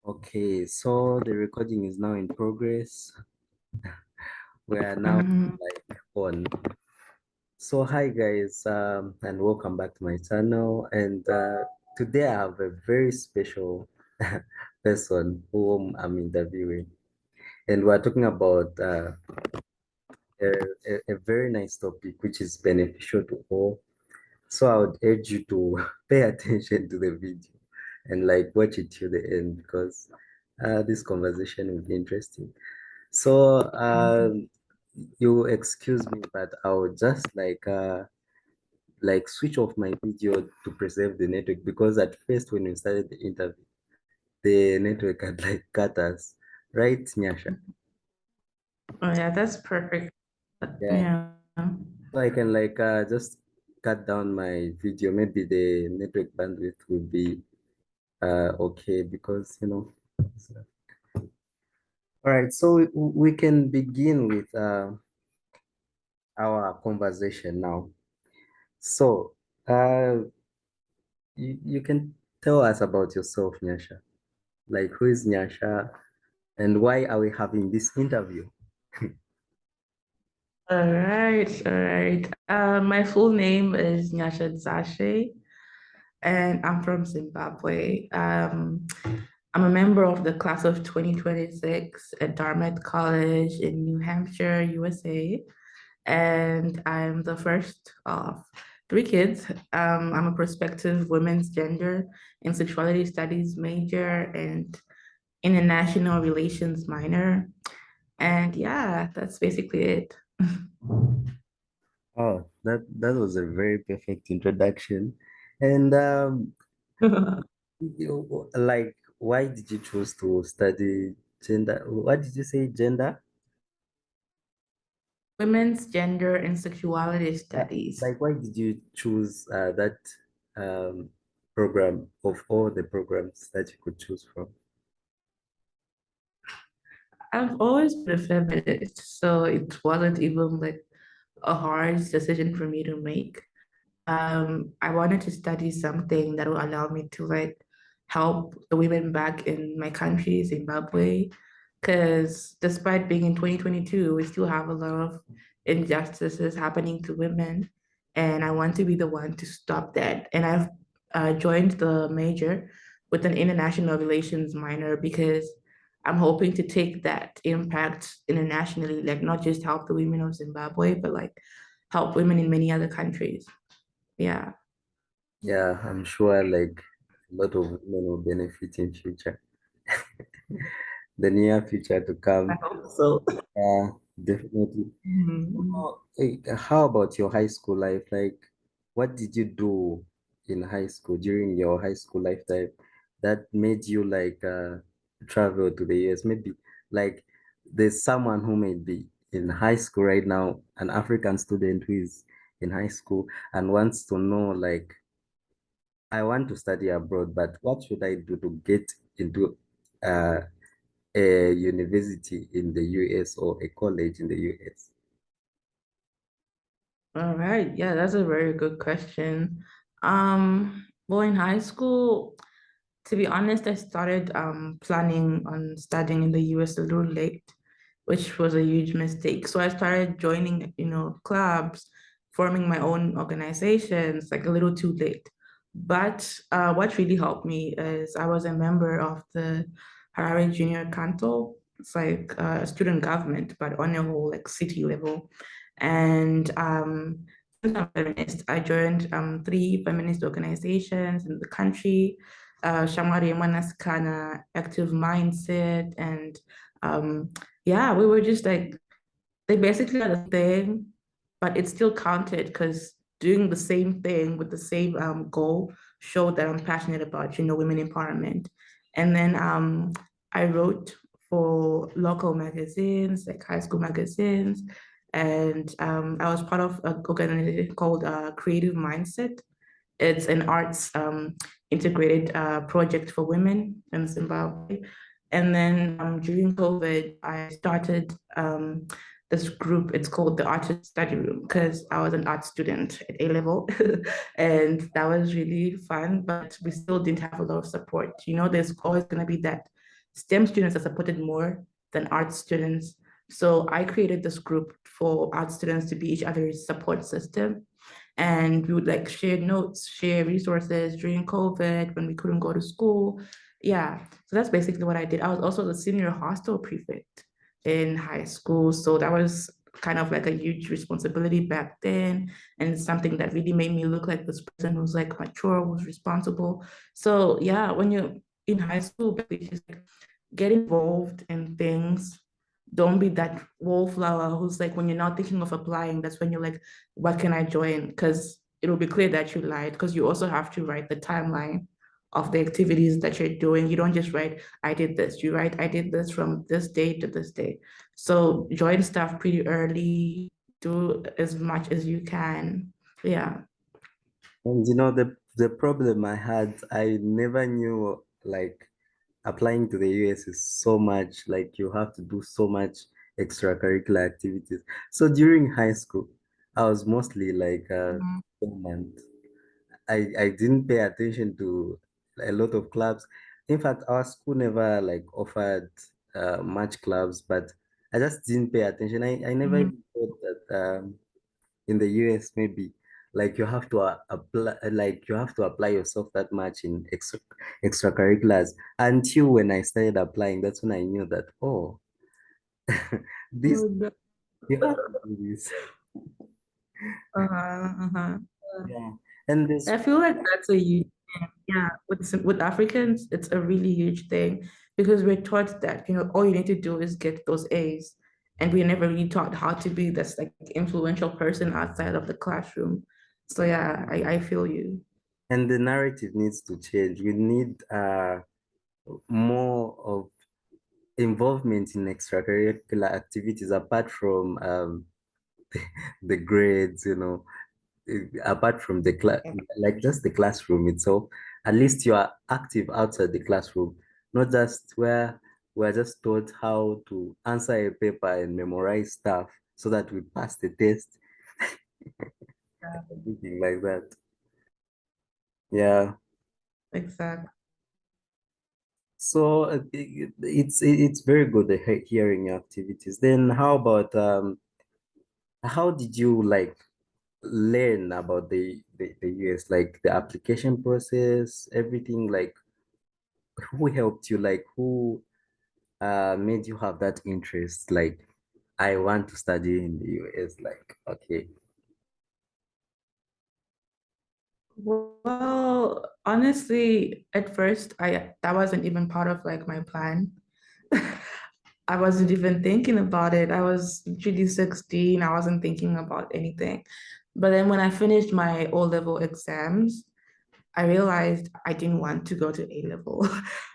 Okay, so the recording is now in progress. We are now Mhm. like on. So hi guys, and welcome back to my channel. And today I have a very special person whom I'm interviewing, and we're talking about a very nice topic which is beneficial to all. So I would urge you to pay attention to the video and like watch it till the end because this conversation will be interesting. So you excuse me, but I'll just like switch off my video to preserve the network because at first when we started the interview, the network had like cut us, right, Nyasha? Oh yeah, that's perfect. Yeah. Yeah. So I can like just cut down my video. Maybe the network bandwidth will be okay because so. All right, so we can begin with our conversation now. So you can tell us about yourself, Nyasha. Like, who is Nyasha and why are we having this interview? All right, all right. My full name is Nyahadzashe, and I'm from Zimbabwe. I'm a member of the class of 2026 at Dartmouth College in New Hampshire, USA, and I'm the first of three kids. I'm a prospective women's gender and sexuality studies major and international relations minor. And yeah, that's basically it. Oh, that was a very perfect introduction. And like, why did you choose to study gender? What did you say, gender? Women's gender and sexuality Uh, studies. like, why did you choose that um, program of all the programs that you could choose from? I've always been a feminist, so it wasn't even like a hard decision for me to make. I wanted to study something that would allow me to like help the women back in my country, Zimbabwe, because despite being in 2022, we still have a lot of injustices happening to women, and I want to be the one to stop that. And I've joined the major with an international relations minor because I'm hoping to take that impact internationally, like not just help the women of Zimbabwe, but like help women in many other countries. Yeah. Yeah, I'm sure like a lot of women will benefit in future, the near future to I come. hope so. Yeah, definitely. Mhm. How about your high school life? Like, what did you do in high school during your high school lifetime that made you like travel to the US? Maybe like there's someone who may be in high school right now, an African student who is in high school and wants to know like, I want to study abroad, but what should I do to get into uh, a university in the US or a college in the US? All right. Yeah, that's a very good question. Well, in high school, to be honest, I started planning on studying in the US a little late, which was a huge mistake. So I started joining, clubs, forming my own organizations like a little too late. But what really helped me is I was a member of the Harare Junior Council. It's like student government, but on a whole like city level. And since I'm feminist, I joined three feminist organizations in the country, Shamari Manaskana, Active Mindset, and yeah, we were just like, they basically are the thing, but it still counted because doing the same thing with the same goal showed that I'm passionate about, women empowerment. And then I wrote for local magazines, like high school magazines, and I was part of an organization called Creative Mindset. It's an arts integrated project for women in Zimbabwe. And then during COVID, I started this group. It's called the Artist Study Room because I was an art student at A level. And that was really fun, but we still didn't have a lot of support. There's always going to be that STEM students are supported more than art students. So I created this group for art students to be each other's support system. And we would like share notes, share resources during COVID when we couldn't go to school. Yeah. So that's basically what I did. I was also the senior hostel prefect in high school. So that was kind of like a huge responsibility back then. And it's something that really made me look like this person who's like mature, who's responsible. So yeah, when you're in high school, just like get involved in things. Don't be that wallflower who's like, when you're not thinking of applying, that's when you're like, what can I join? Because it'll be clear that you lied, because you also have to write the timeline of the activities that you're doing. You don't just write, I did this. You write, I did this from this date to this date. So join stuff pretty early, do as much as you can. Yeah. And the problem I had, I never knew like applying to the US is so much, like you have to do so much extracurricular activities. So during high school, I was mostly like Mhm. dormant. I didn't pay attention to a lot of clubs. In fact, our school never like offered much clubs, but I just didn't pay attention. I never Mhm. even thought that in the US maybe like you have to apply, like you have to apply yourself that much in extracurriculars. Until when I started applying, that's when I knew that, oh, this Oh, no. you have to do this. Uh-huh, uh-huh. Yeah. And this I feel like that's a huge thing. Yeah, with Africans, it's a really huge thing because we're taught that, all you need to do is get those A's. And we're never really taught how to be this like influential person outside of the classroom. So yeah, I feel you. and the narrative needs to change. We need more of involvement in extracurricular activities apart from the grades, apart from the class, like just the classroom itself. At least you are active outside the classroom, not just where we're just taught how to answer a paper and memorize stuff so that we pass the test, Yeah, everything like that. Yeah. exactly. So it's very good hearing your activities. Then how about how did you like learn about the US, like the application process, everything, like who helped you, like who made you have that interest, like I want to study in the US, like okay. Well, honestly, at first, I that wasn't even part of like my plan. I wasn't even thinking about it. I was literally 16. I wasn't thinking about anything. But then when I finished my O-level exams, I realized I didn't want to go to A level.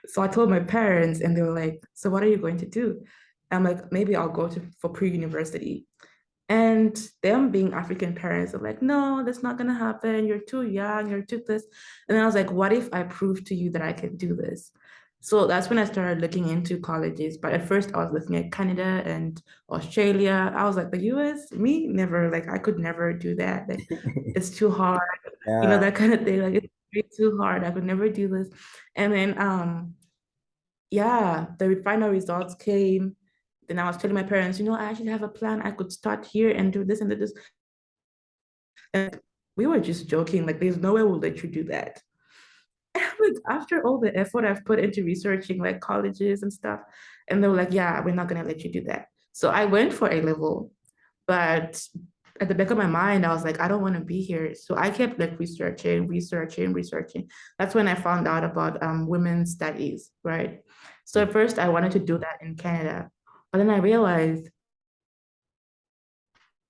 So I told my parents, and they were like, "So what are you going to do?" I'm like, "Maybe I'll go to for pre-university." And them being African parents are like, no, that's not gonna happen. You're too young, you're too this. And then I was like, what if I prove to you that I can do this? So that's when I started looking into colleges. But at first I was looking at Canada and Australia. I was like, the US, me, never, like I could never do that. Like it's too hard, Yeah. that kind of thing. Like it's way too hard. I could never do this. And then yeah, the final results came. Then I was telling my parents, I actually have a plan. I could start here and do this and do this. And we were just joking, like, there's no way we'll let you do that. Like, after all the effort I've put into researching like colleges and stuff, and they were like, yeah, we're not gonna let you do that. So I went for A level, but at the back of my mind, I was like, I don't want to be here. So I kept like researching. That's when I found out about women's studies, right? So at first I wanted to do that in Canada, but then I realized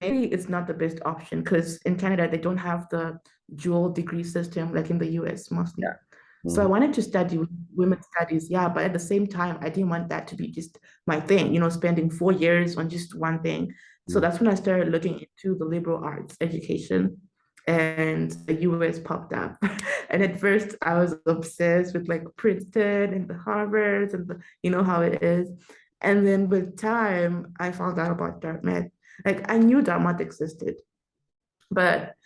maybe it's not the best option because in Canada they don't have the dual degree system like in the US mostly. Yeah. So I Mhm. wanted to study women's studies, yeah, but at the same time, I didn't want that to be just my thing, spending 4 years on just one thing. So Mhm. that's when I started looking into the liberal arts education and the US popped up. And at first I was obsessed with like Princeton and the Harvards and you know how it is. And then with time, I found out about Dartmouth. Like I knew Dartmouth existed, but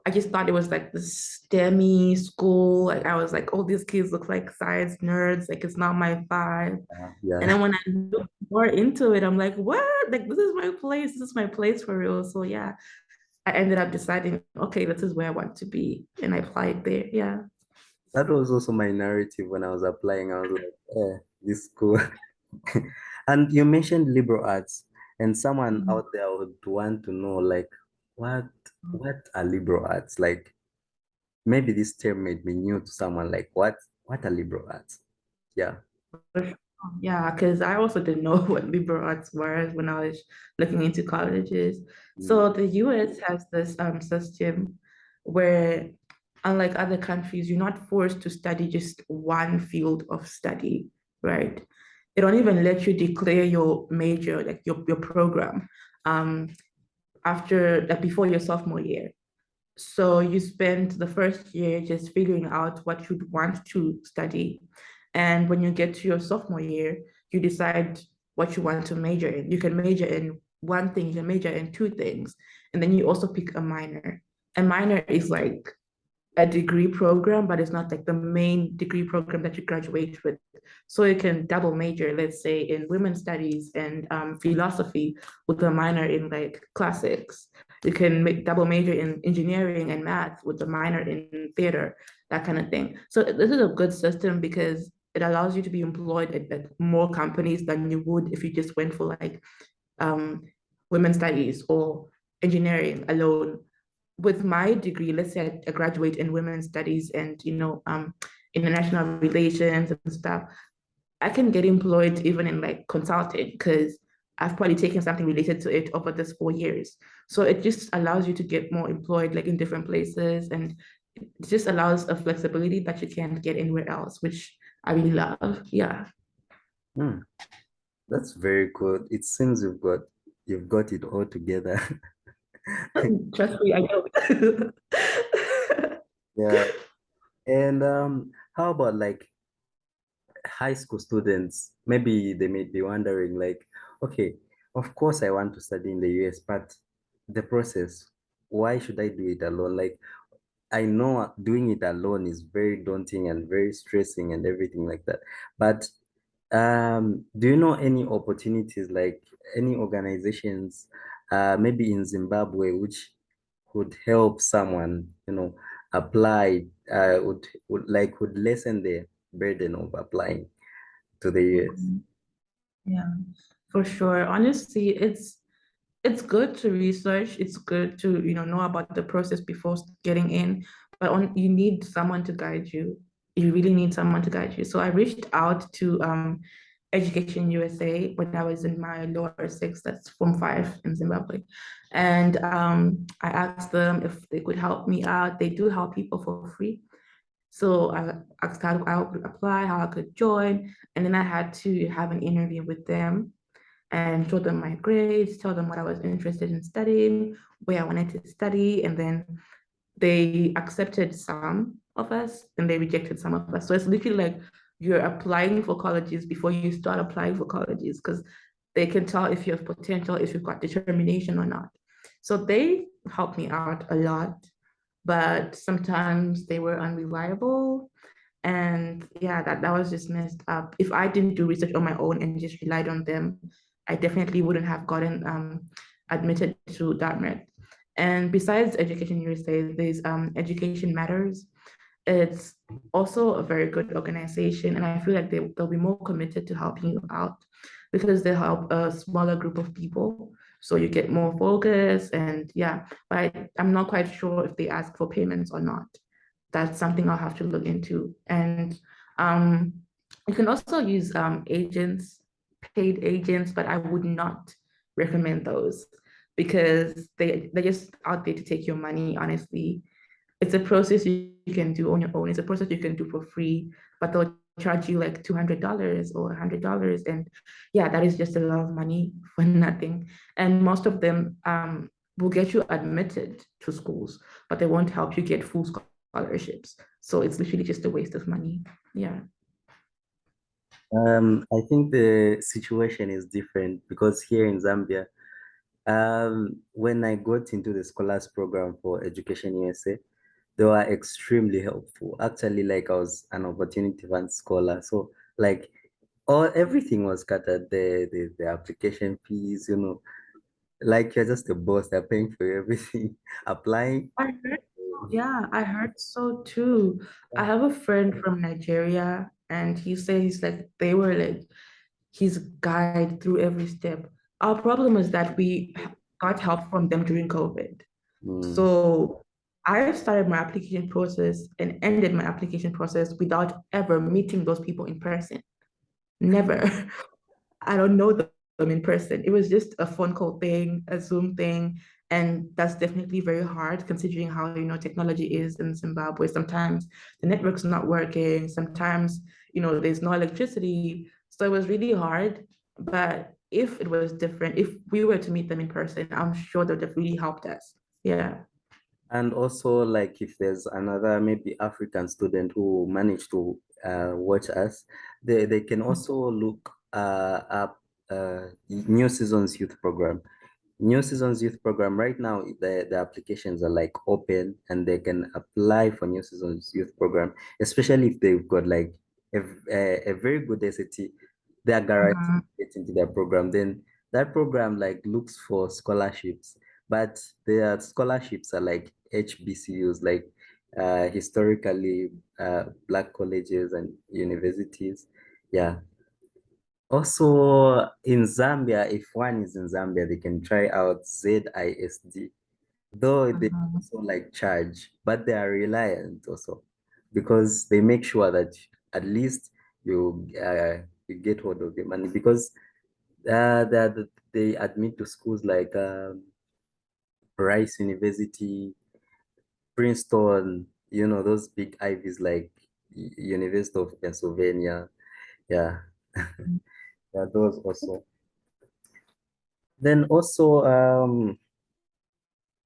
I just thought it was like this STEMmy school. Like I was like, oh, these kids look like science nerds. Like it's not my vibe. And Yeah. then when I look more into it, I'm like, what? Like this is my place. This is my place for real. So yeah, I ended up deciding, okay, this is where I want to be, and I applied there. Yeah. That was also my narrative when I was applying. I was like, this school. And you mentioned liberal arts, and someone Mhm. out there would want to know, like, what what are liberal arts? Like, maybe this term may be new to someone. Like, what are liberal arts? Yeah. For sure. Yeah, because I also didn't know what liberal arts were when I was looking into colleges. Mm. So the US has this system where, unlike other countries, you're not forced to study just one field of study, right? They don't even let you declare your major, like your program, um, after like before your sophomore year. So you spend the first year just figuring out what you'd want to study. And when you get to your sophomore year, you decide what you want to major in. You can major in one thing, you can major in two things, and then you also pick a minor. A minor is like a degree program, but it's not like the main degree program that you graduate with. So you can double major, let's say in women's studies and philosophy with a minor in like classics. You can make double major in engineering and math with a minor in theater, that kind of thing. So this is a good system because it allows you to be employed at more companies than you would if you just went for like um, women's studies or engineering alone. With my degree, let's say I graduate in women's studies and international relations and stuff, I can get employed even in like consulting because I've probably taken something related to it over this 4 years. So it just allows you to get more employed like in different places, and it just allows a flexibility that you can't get anywhere else, which I really love. Yeah. Hmm. That's very good. It seems you've got it all together. Trust me, I know. Yeah. And how about like high school students? Maybe they may be wondering, like, okay, of course I want to study in the US, but the process, why should I do it alone? Like, I know doing it alone is very daunting and very stressing and everything like that. But do you know any opportunities, like any organizations, maybe in Zimbabwe, which could help someone, apply, would lessen the burden of applying to the US? Yeah, for sure. Honestly, it's good to research. It's good to, know about the process before getting in, but you need someone to guide you. You really need someone to guide you. So I reached out to Education USA when I was in my lower six, that's Form 5 in Zimbabwe. And I asked them if they could help me out. They do help people for free. So I asked how I could apply, how I could join, and then I had to have an interview with them and show them my grades, tell them what I was interested in studying, where I wanted to study, and then they accepted some of us and they rejected some of us. So it's literally like you're applying for colleges before you start applying for colleges because they can tell if you have potential, if you've got determination or not. So they helped me out a lot, but sometimes they were unreliable. And yeah, that was just messed up. If I didn't do research on my own and just relied on them, I definitely wouldn't have gotten admitted to Dartmouth. And besides Education USA, there's Education Matters. It's also a very good organization, and I feel like they'll be more committed to helping you out because they help a smaller group of people. So you get more focus, and yeah, but I'm not quite sure if they ask for payments or not. That's something I'll have to look into. And um, you can also use agents, paid agents, but I would not recommend those because they're just out there to take your money, honestly. It's a process you can do on your own. It's a process you can do for free, but they'll charge you like $200 or $100. And yeah, that is just a lot of money for nothing. And most of them will get you admitted to schools, but they won't help you get full scholarships. So it's literally just a waste of money. Yeah. I think the situation is different because here in Zambia, When I got into the scholars program for Education USA, they were extremely helpful. Actually, like I was an opportunity fund scholar, so like all everything was scattered there, the application fees, like you're just a boss, they're paying for everything, applying. I heard, yeah, I heard so too. I Yeah. have a friend from Nigeria, and he says like they were like his guide through every step. Our problem is that we got help from them during COVID. Mm. So I started my application process and ended my application process without ever meeting those people in person. Never. I don't know them in person. It was just a phone call thing, a Zoom thing. And that's definitely very hard considering how, technology is in Zimbabwe. Sometimes the network's not working. Sometimes, there's no electricity. So it was really hard. But if it was different, if we were to meet them in person, I'm sure that would have really helped us. Yeah. And also, like, if there's another maybe African student who managed to watch us, they can also look up New Seasons Youth Program. New Seasons Youth Program right now, the applications are like open and they can apply for New Seasons Youth Program, especially if they've got like a very good SAT, they are guaranteed Mhm. to get into their program. Then that program like looks for scholarships, but their scholarships are like HBCUs, like historically Black colleges and universities. Yeah. Also in Zambia, if one is in Zambia, they can try out ZISD, though they Mhm. also like charge, but they are reliant also because they make sure that at least you get hold of the money because they admit to schools like Rice University, Princeton, those big Ivies like University of Pennsylvania. Yeah, yeah, those also. Then also,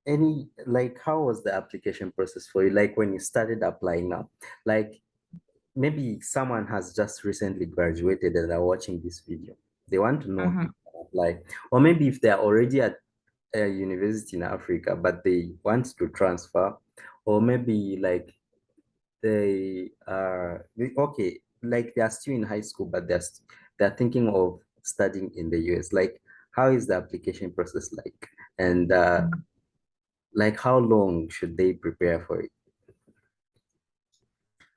any like how was the application process for you? Like when you started applying now, like maybe someone has just recently graduated and are watching this video. They want to know how Mhm. to apply, or maybe if they're already at a university in Africa, but they want to transfer, or maybe like okay, like they are still in high school, but they're thinking of studying in the US. Like, how is the application process like? And like, how long should they prepare for it?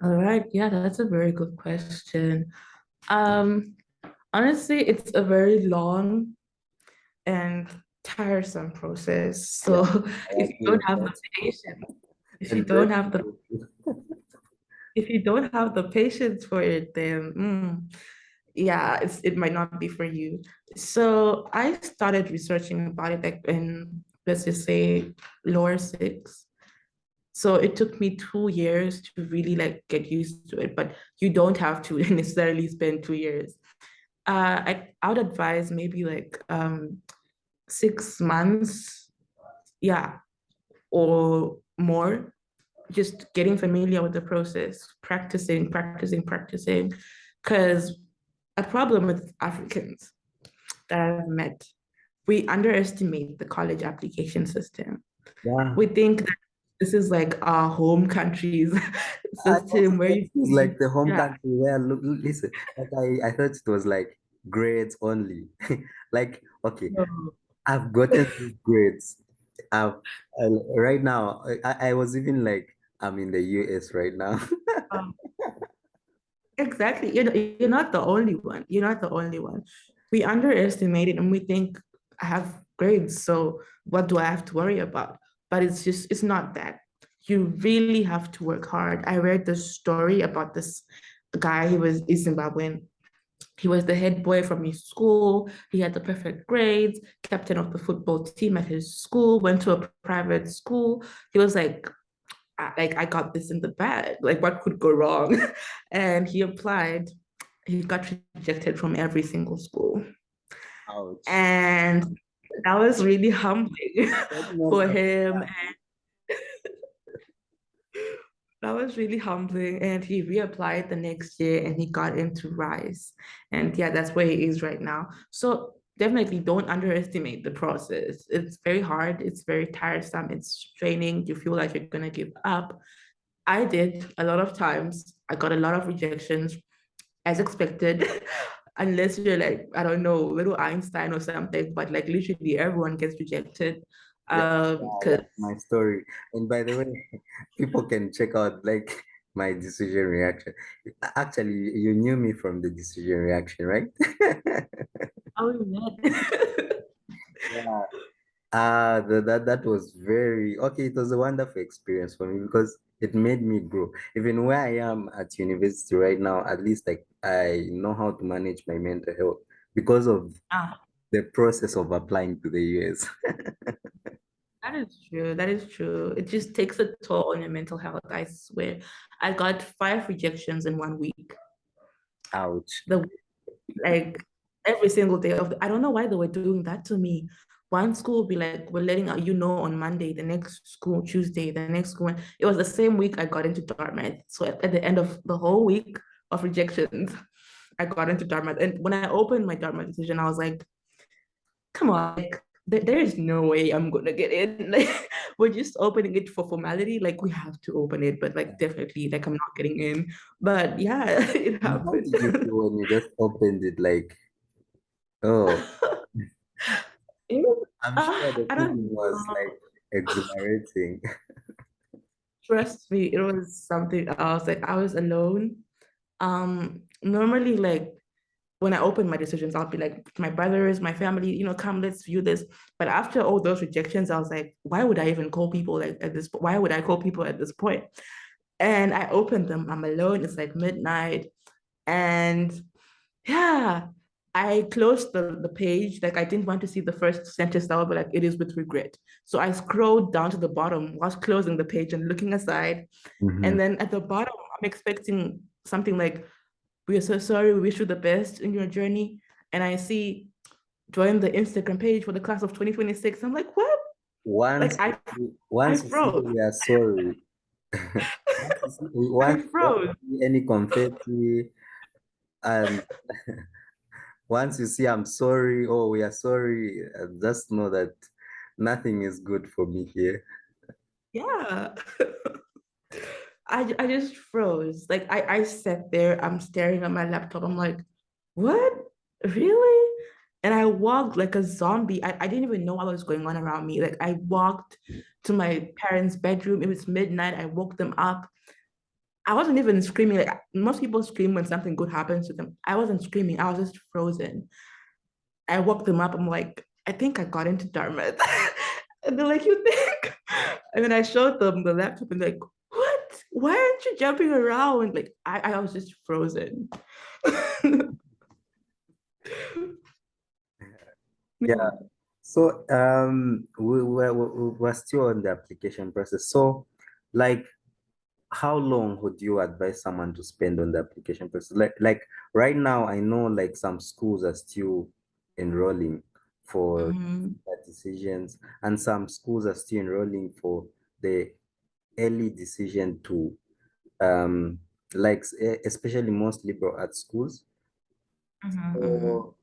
All right. Yeah, that's a very good question. Um, Honestly, it's a very long and tiresome process. Yeah, So I if you agree don't with have the that. patience, if you And don't very have the if you don't have the patience for it, then yeah, it might not be for you. So I started researching about it like in, let's just say, lower six. So it took me 2 years to really like get used to it, but you don't have to necessarily spend 2 years. I would advise maybe like 6 months, yeah, or more, just getting familiar with the process, practicing. Because a problem with Africans that I've met, we underestimate the college application system. yeah. We think that this is like our home country's I also system where thought you it was see, like the home yeah. country where listen, like I thought it was like grades only. Like, okay, No. I've gotten these grades. I've right now I was even like I'm in the US right now. Um, exactly. You're not the only one. You're not the only one. We underestimate it and we think I have grades, so what do I have to worry about? But it's not that. You really have to work hard. I read this story about this guy, he was Zimbabwean. He was the head boy from his school. He had the perfect grades, captain of the football team at his school, went to a private school. He was like I got this in the bag. Like what could go wrong? And he applied. He got rejected from every single school. Ouch. And that was really humbling That must for have him. That was really humbling. And he reapplied the next year and he got into Rise. And yeah, that's where he is right now. So definitely don't underestimate the process. It's very hard, it's very tiresome, it's draining. You feel like you're gonna give up. I did a lot of times. I got a lot of rejections as expected, unless you're like, I don't know, little Einstein or something, but like literally everyone gets rejected. Yeah, Because that's my story. And by the way, people can check out like my decision reaction. Actually, you knew me from the decision reaction, right? oh yeah. Yeah. That was very okay. It was a wonderful experience for me because it made me grow. Even where I am at university right now, at least like I know how to manage my mental health because of Ah, the process of applying to the US. that is true. That is true. It just takes a toll on your mental health. I swear. I got 5 rejections in 1 week. Ouch. The like every single day of I don't know why they were doing that to me. One school would be like, we're letting you know on Monday, the next school Tuesday, the next school. It was the same week I got into Dartmouth. So at the end of the whole week of rejections, I got into Dartmouth. And when I opened my Dartmouth decision, I was like, come on, like there is no way I'm gonna get in. Like we're just opening it for formality. Like we have to open it, but like definitely like I'm not getting in. But yeah, it And how happened. did you feel when you just opened it? Like, oh, It was, I'm sure the I don't feeling was know. like exhilarating. Trust me, it was something else. Like I was alone. Normally, like when I open my decisions, I'll be like, my brothers, my family, come, let's view this. But after all those rejections, I was like, why would I even call people like at this? Why would I call people at this point? And I opened them. I'm alone. It's like midnight, and yeah, I closed the page. Like I didn't want to see the first sentence that would be like, it is with regret. So I scrolled down to the bottom whilst closing the page and looking aside. Mhm. And then at the bottom, I'm expecting something like, we are so sorry, we wish you the best in your journey. And I see join the Instagram page for the class of 2026. I'm like, what? Once, Like I once you see froze. we are sorry, I once froze. you see any confetti, and once you see I'm sorry, oh, we are sorry, just know that nothing is good for me here. Yeah. I just froze. Like I sat there, I'm staring at my laptop. I'm like, what? Really? And I walked like a zombie. I didn't even know what was going on around me. Like I walked to my parents' bedroom. It was midnight. I woke them up. I wasn't even screaming. Like most people scream when something good happens to them. I wasn't screaming. I was just frozen. I woke them up. I'm like, I think I got into Dartmouth. And they're like, you think? And then I showed them the laptop and they're like, what? Why aren't you jumping around? Like I was just frozen. Yeah. Yeah. So we're still on the application process. So like how long would you advise someone to spend on the application process? Like right now, I know like some schools are still enrolling for Mhm. their decisions, and some schools are still enrolling for the early decision to like especially most liberal arts schools. Mhm, mhm. So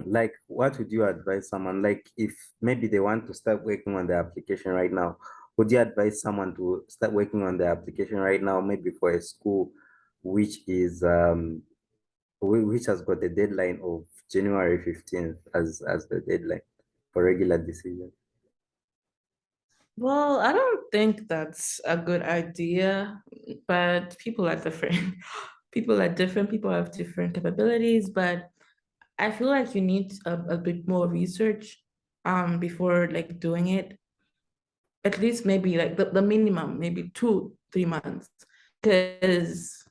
like what would you advise someone like if maybe they want to start working on the application right now? Would you advise someone to start working on the application right now, maybe for a school which is which has got the deadline of January 15th as the deadline for regular decision? Well, I don't think that's a good idea, but people are different. People are different. People have different capabilities, but I feel like you need a bit more research before like doing it. At least maybe like the minimum, maybe 2, 3 months. Because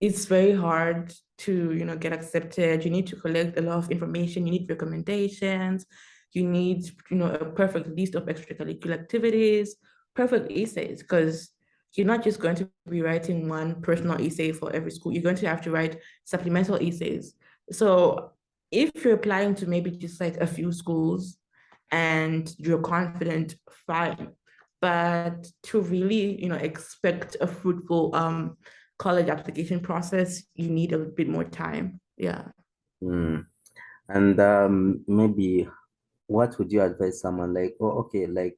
it's very hard to, get accepted. You need to collect a lot of information. You need recommendations. You need, a perfect list of extracurricular activities, perfect essays, because you're not just going to be writing one personal essay for every school. You're going to have to write supplemental essays. So if you're applying to maybe just like a few schools and you're confident, fine. But to really, expect a fruitful college application process, you need a bit more time. Yeah. Hmm. And maybe what would you advise someone like, oh, okay, like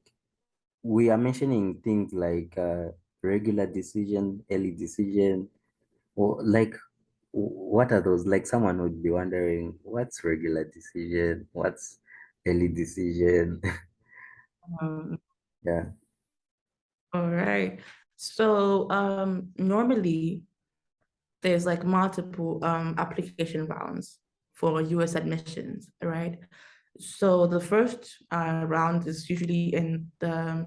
we are mentioning things like regular decision, early decision, or like what are those? Like someone would be wondering, what's regular decision? What's early decision? Um, Yeah. all right. So normally there's like multiple application rounds for US admissions, right? So the first round is usually in the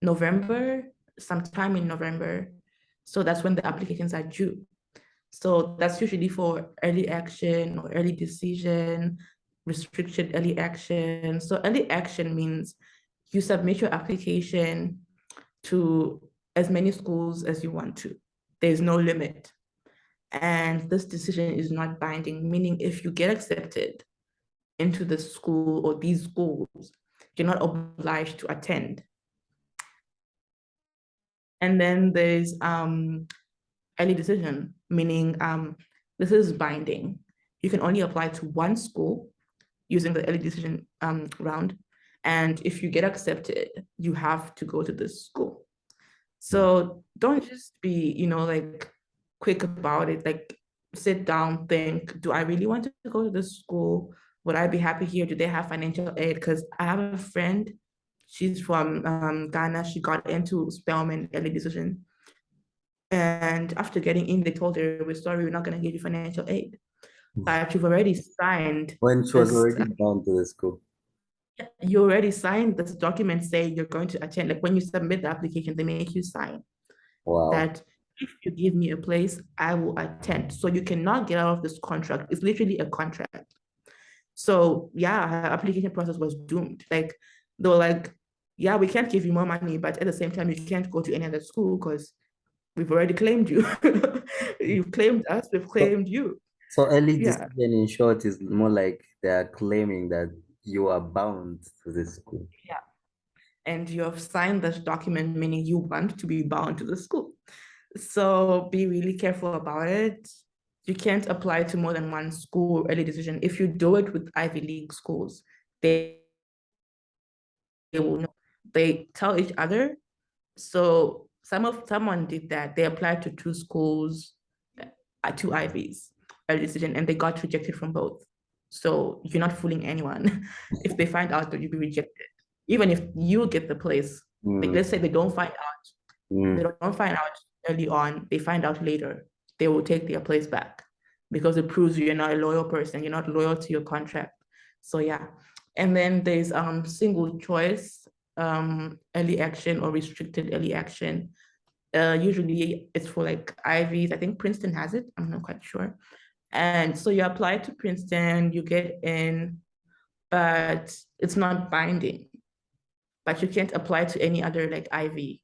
November, sometime in November. So that's when the applications are due. So that's usually for early action or early decision, restricted early action. So early action means you submit your application to as many schools as you want to. There's no limit. And this decision is not binding, meaning if you get accepted into the school or these schools, you're not obliged to attend. And then there's early decision, meaning this is binding. You can only apply to one school using the early decision round. And if you get accepted, you have to go to this school. So don't just be, like quick about it. Like sit down, think, do I really want to go to this school? Would I be happy here? Do they have financial aid? Because I have a friend, she's from Ghana. She got into Spelman early decision. And after getting in, they told her, we're sorry, we're not going to give you financial aid. But you've already signed When she was this, already bound to the school. you already signed this document saying you're going to attend. Like when you submit the application, they make you sign Wow. that if you give me a place, I will attend. So you cannot get out of this contract. It's literally a contract. So yeah, her application process was doomed. Like they were like, yeah, we can't give you more money, but at the same time, you can't go to any other school because we've already claimed you. You've claimed us, we've So, claimed you. so early Yeah. decision in short is more like they are claiming that you are bound to the school. Yeah. And you have signed this document, meaning you want to be bound to the school. So be really careful about it. You can't apply to more than one school early decision. If you do it with Ivy League schools, they will know. They tell each other. So someone did that. They applied to two schools, two Ivies early decision, and they got rejected from both. So you're not fooling anyone. If they find out that you'll be rejected, even if you get the place, like Mm, let's say they mm, don't find out early on, they find out later, they will take their place back because it proves you're not a loyal person, you're not loyal to your contract. So yeah. And then there's single choice early action or restricted early action. Usually it's for like Ivies. I think Princeton has it. I'm not quite sure. And so you apply to Princeton, you get in, but it's not binding. But you can't apply to any other like Ivy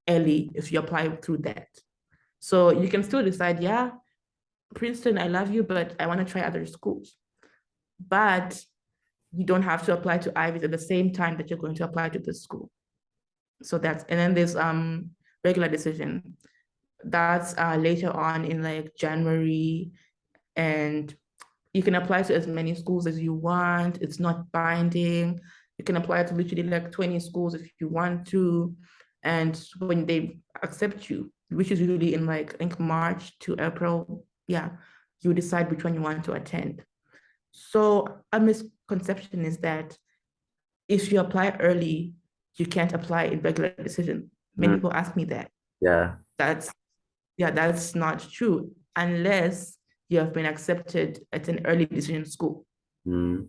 early if you apply through that. So you can still decide, yeah, Princeton, I love you, but I want to try other schools. But you don't have to apply to Ivies at the same time that you're going to apply to this school. So that's, and then there's regular decision. That's later on in like January, and you can apply to as many schools as you want. It's not binding. You can apply to literally like 20 schools if you want to. And when they accept you, which is usually in like, I think March to April, yeah, you decide which one you want to attend. So a misconception is that if you apply early, you can't apply in regular decision. Many mm, people ask me that. yeah. That's Yeah, that's not true unless you have been accepted at an early decision school. Mm,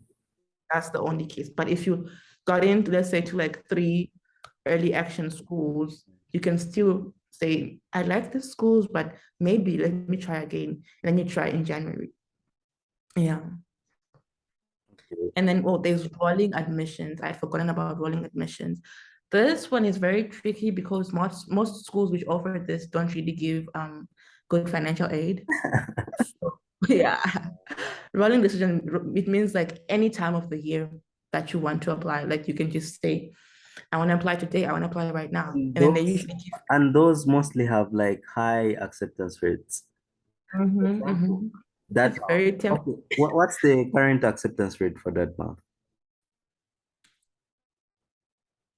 That's the only case. But if you got into, let's say, to like three early action schools, you can still say, I like the schools, but maybe let me try again. And then you try in January. Yeah. okay. And then, oh, there's rolling admissions. I'd forgotten about rolling admissions. This one is very tricky because most schools which offer this don't really give good financial aid. So, yeah. Rolling decision, it means like any time of the year that you want to apply, like you can just say, I want to apply today, I want to apply right now. And And then they those usually give. and those mostly have like high acceptance rates. For Mhm, example, mhm. That It's very tempting. okay. What's the current acceptance rate for that month?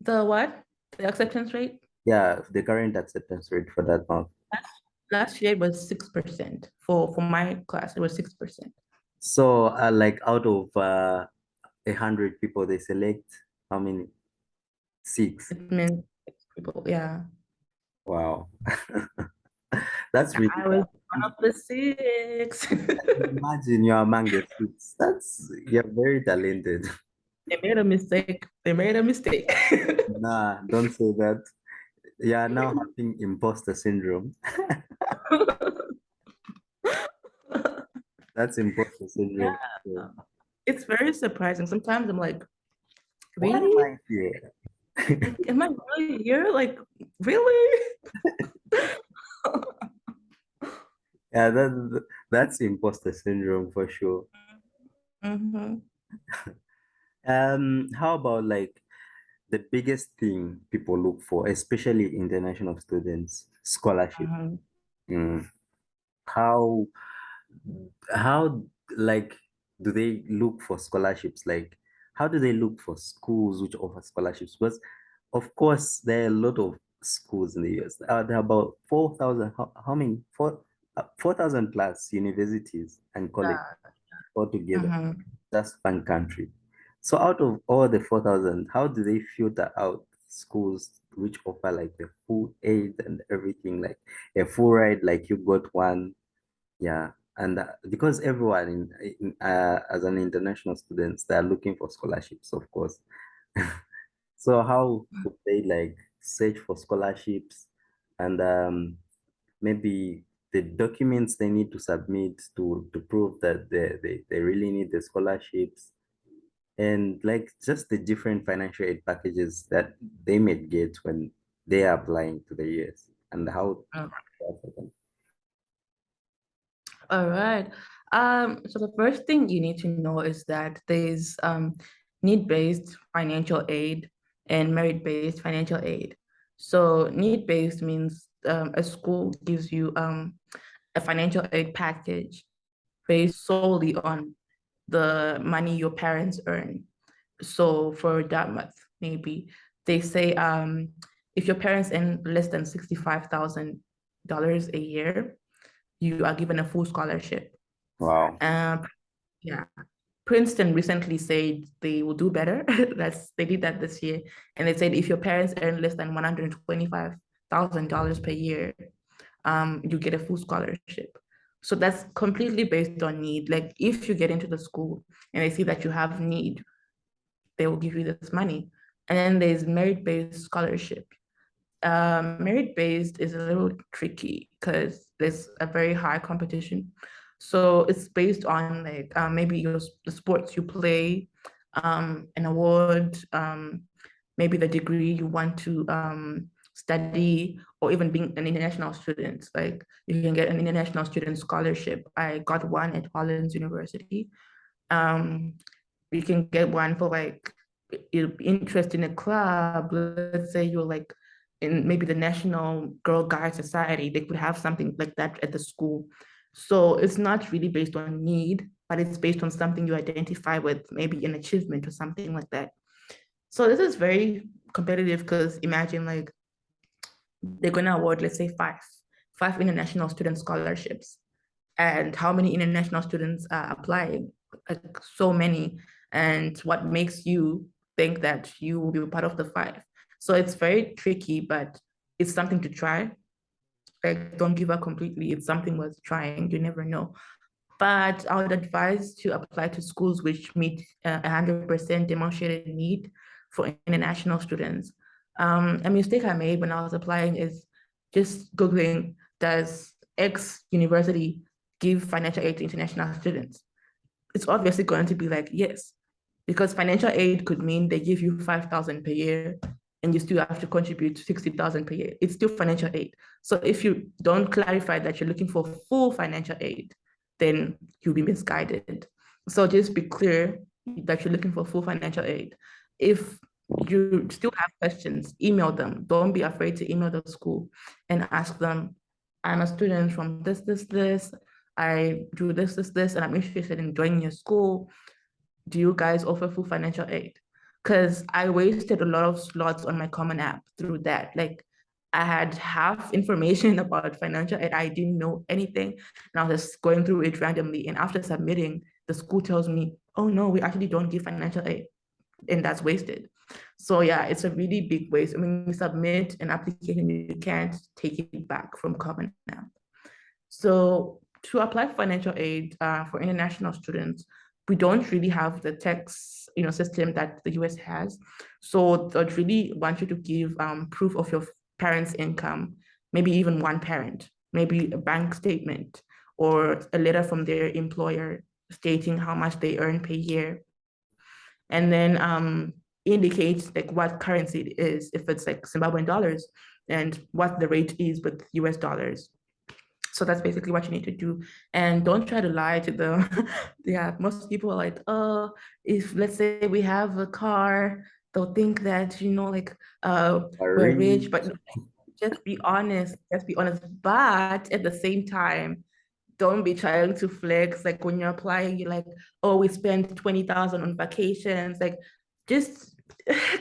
The what? The acceptance rate? Yeah, the current acceptance rate for that month. Last year it was 6%. For my class, it was 6%. So, like out of 100 people, they select how many? Six. It means people, yeah. Wow, that's really. I was one of the six. Imagine you're among the six. You're very talented. They made a mistake. They made a mistake. Nah, don't say that. You are now having imposter syndrome. That's imposter Yeah, syndrome. So, it's very surprising. Sometimes I'm like, why am really? I here? Like, am I really here? Like, really? Yeah, that's imposter syndrome for sure. Mm-hmm. How about like the biggest thing people look for, especially international students, scholarship. Mm-hmm. Mm. How how like do they look for scholarships? Like how do they look for schools which offer scholarships? Because of course there are a lot of schools in the US. There are about 4,000, how many? 4,000 plus universities and colleges altogether. Mm-hmm. That's one country. So out of all the 4,000, how do they filter out schools which offer like the full aid and everything, like a full ride, like you got one? Yeah. And because everyone as an international students, they're looking for scholarships, of course. So how do they like search for scholarships and maybe the documents they need to submit to prove that they really need the scholarships and like just the different financial aid packages that they may get when they are applying to the US and how. All right. So the first thing you need to know is that there's need-based financial aid and merit-based financial aid. So need-based means a school gives you a financial aid package based solely on the money your parents earn. So for Dartmouth, maybe they say if your parents earn less than $65,000 a year, you are given a full scholarship. Wow. Um, yeah. Princeton recently said they will do better. They did that this year. And they said if your parents earn less than $125,000 per year, you get a full scholarship. So that's completely based on need. Like if you get into the school and they see that you have need, they will give you this money. And then there's merit-based scholarship. Merit-based is a little tricky because there's a very high competition. So it's based on like maybe the sports you play, an award, maybe the degree you want to study, or even being an international student. Like you can get an international student scholarship. I got one at Holland's University. Um, you can get one for like you're interested in a club. Let's say you're like in maybe the National Girl Guide Society, they could have something like that at the school. So it's not really based on need, but it's based on something you identify with, maybe an achievement or something like that. So this is very competitive because imagine like they're gonna award, let's say five international student scholarships. And how many international students are applying? Like so many. And what makes you think that you will be part of the five? So it's very tricky, but it's something to try. Like don't give up completely. It's something worth trying. You never know. But I would advise to apply to schools which meet 100% demonstrated need for international students. A mistake I made when I was applying is just Googling, does X university give financial aid to international students? It's obviously going to be like, yes, because financial aid could mean they give you 5,000 per year and you still have to contribute 60,000 per year. It's still financial aid. So if you don't clarify that you're looking for full financial aid, then you'll be misguided. So just be clear that you're looking for full financial aid. If you still have questions, email them. Don't be afraid to email the school and ask them, I'm a student from this. I do this, and I'm interested in joining your school. Do you guys offer full financial aid? Because I wasted a lot of slots on my Common App through that. Like I had half information about financial aid. I didn't know anything. And I was just going through it randomly. And after submitting, the school tells me, oh no, we actually don't give financial aid. And that's wasted. So yeah, it's a really big waste. When you submit an application, you can't take it back from Common App. So to apply for financial aid for international students, we don't really have the tax, system that the US has. So they'd really want you to give proof of your parents' income, maybe even one parent, maybe a bank statement or a letter from their employer stating how much they earn per year. And then indicate like what currency it is, if it's like Zimbabwean dollars, and what the rate is with US dollars. So that's basically what you need to do. And don't try to lie to them. Yeah, most people are like, oh, if let's say we have a car, they'll think that, like we're rich, but just be honest, just be honest. But at the same time, don't be trying to flex. Like when you're applying, you're like, oh, we spent 20,000 on vacations. Like, just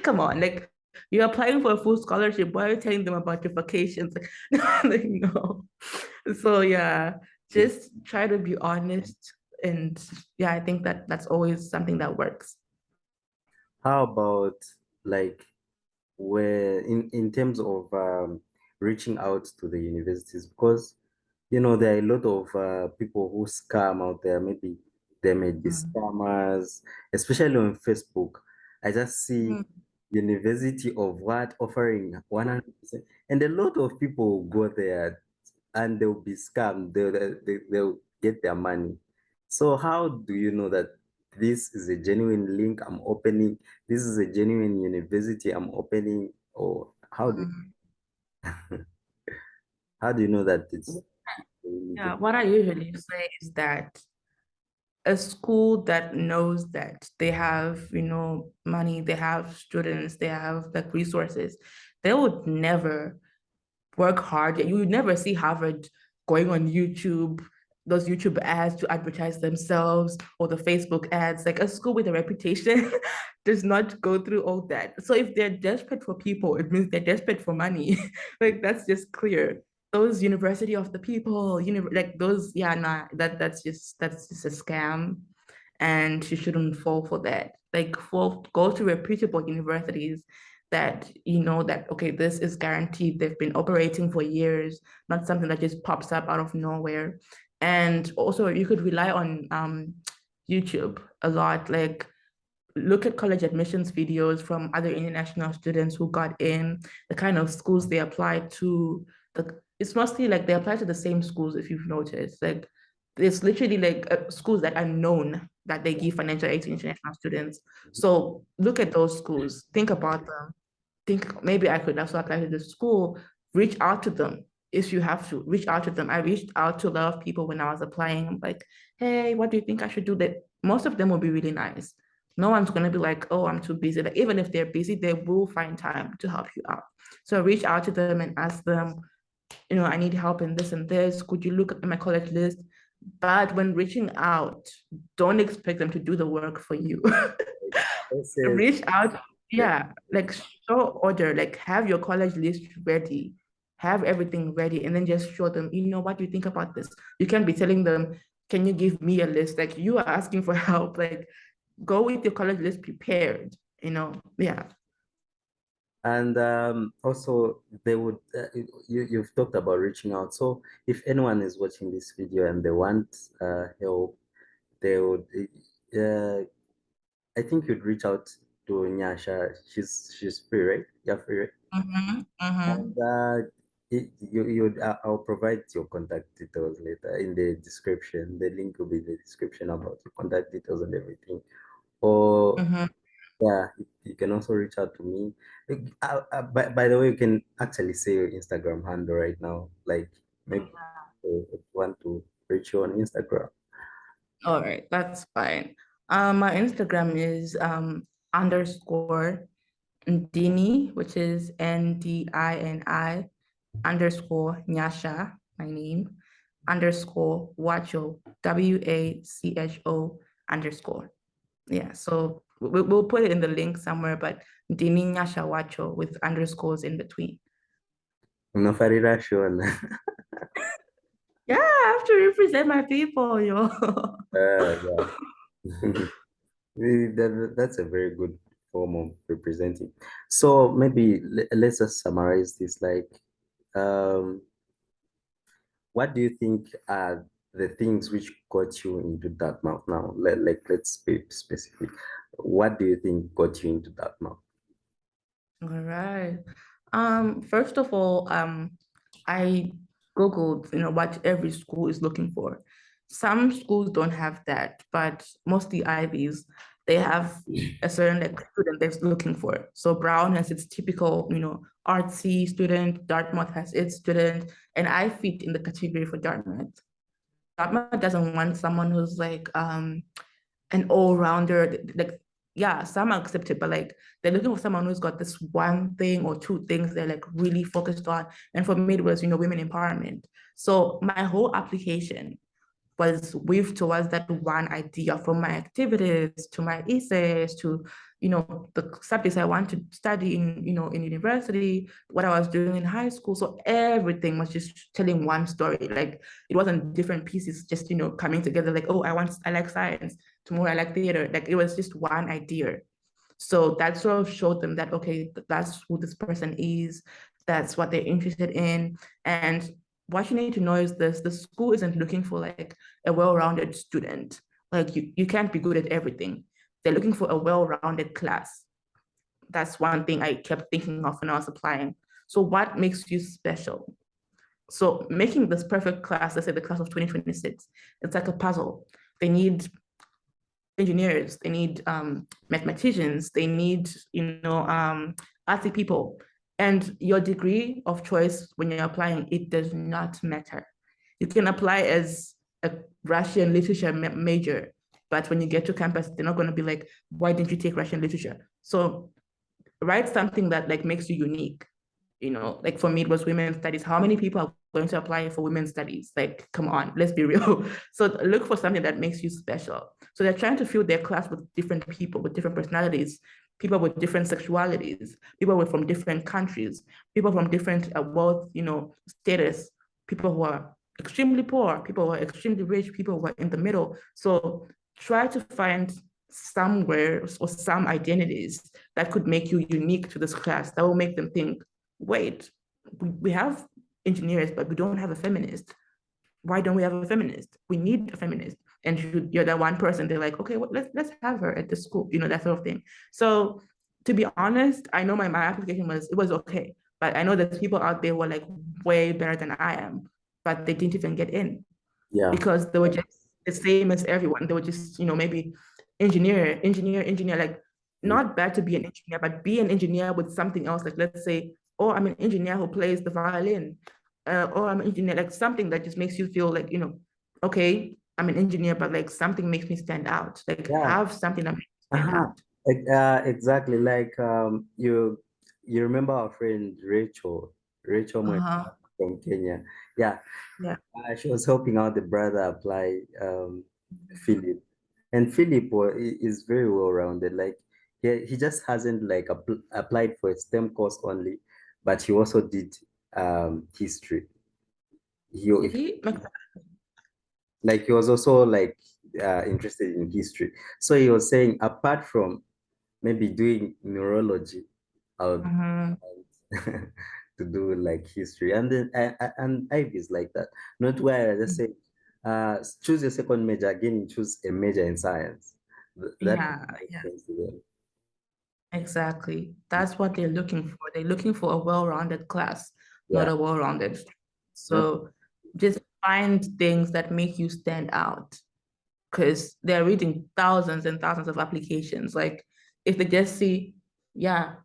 come on. Like, you're applying for a full scholarship. Why are you telling them about your vacations? Like no. So yeah, just try to be honest. And yeah, I think that that's always something that works. How about like where in terms of reaching out to the universities? Because there are a lot of people who scam out there. Maybe they may be Mm. scammers, especially on Facebook. I just see University of what offering 100%, and a lot of people go there and they'll be scammed. They'll get their money. So how do you know that this is a genuine link I'm opening? This is a genuine university I'm opening, or Mm. how do you know that it's really Yeah, genuine? what I usually say is that a school that knows that they have, money, they have students, they have like resources, they would never work hard. You would never see Harvard going on YouTube, those YouTube ads to advertise themselves or the Facebook ads. Like a school with a reputation does not go through all that. So if they're desperate for people, it means they're desperate for money. Like that's just clear. Those University of the People, like those, yeah, nah, that's just a scam, and you shouldn't fall for that. Like go to reputable universities that you know that okay, this is guaranteed. They've been operating for years, not something that just pops up out of nowhere. And also, you could rely on YouTube a lot. Like look at college admissions videos from other international students who got in, the kind of schools they applied to. It's mostly like they apply to the same schools, if you've noticed. Like it's literally like schools that are known that they give financial aid to international students. So look at those schools, think about them, think maybe I could also apply to the school, reach out to them if you have to, reach out to them. I reached out to a lot of people when I was applying. I'm like, hey, what do you think I should do? That most of them will be really nice. No one's gonna be like, oh, I'm too busy. Like even if they're busy, they will find time to help you out. So reach out to them and ask them, I need help in this and this. Could you look at my college list? But when reaching out, don't expect them to do the work for you. This is Reach out, yeah. yeah, like show order, like have your college list ready, have everything ready, and then just show them, what do you think about this? You can't be telling them, can you give me a list? Like you are asking for help, like go with your college list prepared, yeah. And also, they would you've talked about reaching out. So if anyone is watching this video and they want help, they would. Uh, I think you'd reach out to Nyasha. She's free, right? Yeah, free, right? Mm-hmm, mm-hmm, And I'll provide your contact details later in the description. The link will be in the description about your contact details and everything. Or mm-hmm. yeah, you can also reach out to me. By the way, you can actually say your Instagram handle right now. Like maybe if you want to reach you on Instagram. All right, that's fine. My Instagram is underscore Ndini, which is NDINI underscore Nyasha, my name. underscore Wacho, WACHO underscore. Yeah, so we'll put it in the link somewhere, but Dini Nyasha Wacho with underscores in between. Unafarira shona. Yeah, I have to represent my people, yo. Yeah. That's a very good form of representing. So maybe let's just summarize this. Like, um, what do you think are the things which got you into Dartmouth now? Let's be specific. What do you think got you into Dartmouth? All right. First of all, I Googled, what every school is looking for. Some schools don't have that, but mostly Ivies, they have a certain like student they're looking for. So Brown has its typical, artsy student, Dartmouth has its student, and I fit in the category for Dartmouth. Dartmouth doesn't want someone who's like an all-rounder. Like, yeah, some are accepted, but like they're looking for someone who's got this one thing or two things they're like really focused on. And for me, it was, women empowerment. So my whole application was weaved towards that one idea, from my activities to my essays to the subjects I want to study in university, what I was doing in high school. So everything was just telling one story. Like it wasn't different pieces just coming together. Like, oh, I like science, tomorrow I like theater. Like it was just one idea. So that sort of showed them that, okay, that's who this person is, that's what they're interested in. And what you need to know is this: the school isn't looking for like a well-rounded student. Like you can't be good at everything. They're looking for a well-rounded class. That's one thing I kept thinking of when I was applying. So what makes you special? So making this perfect class, let's say the class of 2026, it's like a puzzle. They need engineers, they need mathematicians, they need, artsy people. And your degree of choice when you're applying, it does not matter. You can apply as a Russian literature major, but when you get to campus, they're not going to be like, why didn't you take Russian literature? So write something that like makes you unique. Like for me, it was women's studies. How many people are going to apply for women's studies? Like, come on, let's be real. So look for something that makes you special. So they're trying to fill their class with different people, with different personalities, people with different sexualities, people from different countries, people from different wealth, status, people who are extremely poor, people who are extremely rich, people who are in the middle. So try to find somewhere or some identities that could make you unique to this class, that will make them think, wait, we have engineers, but we don't have a feminist. Why don't we have a feminist? We need a feminist. And you're that one person, they're like, okay, well, let's have her at the school, that sort of thing. So to be honest, I know my application was okay, but I know there's people out there who are like way better than I am, but they didn't even get in Yeah. because they were just the same as everyone. They were just, maybe engineer, like not bad to be an engineer, but be an engineer with something else. Like let's say, oh, I'm an engineer who plays the violin. Or I'm an engineer, like something that just makes you feel like, okay, I'm an engineer, but like something makes me stand out. Like Yeah. have something that makes me stand Uh-huh. out. Exactly. Like you remember our friend Rachel Uh-huh. from Kenya. Yeah. Yeah. She was helping out the brother apply Philip. And Philip is very well rounded. Like he just hasn't like applied for a STEM course only, but he also did history. He See? like he was also like interested in history. So he was saying apart from maybe doing neurology, I would Mhm. to do like history, and then and Ivy is like that. Not where I just say, choose your second major again. You choose a major in science. That Yeah, makes yeah. sense to them. Exactly. That's what they're looking for. They're looking for a well-rounded class, not Yeah. a well-rounded. Yep. So just find things that make you stand out because they're reading thousands and thousands of applications. Like if they just see, yeah,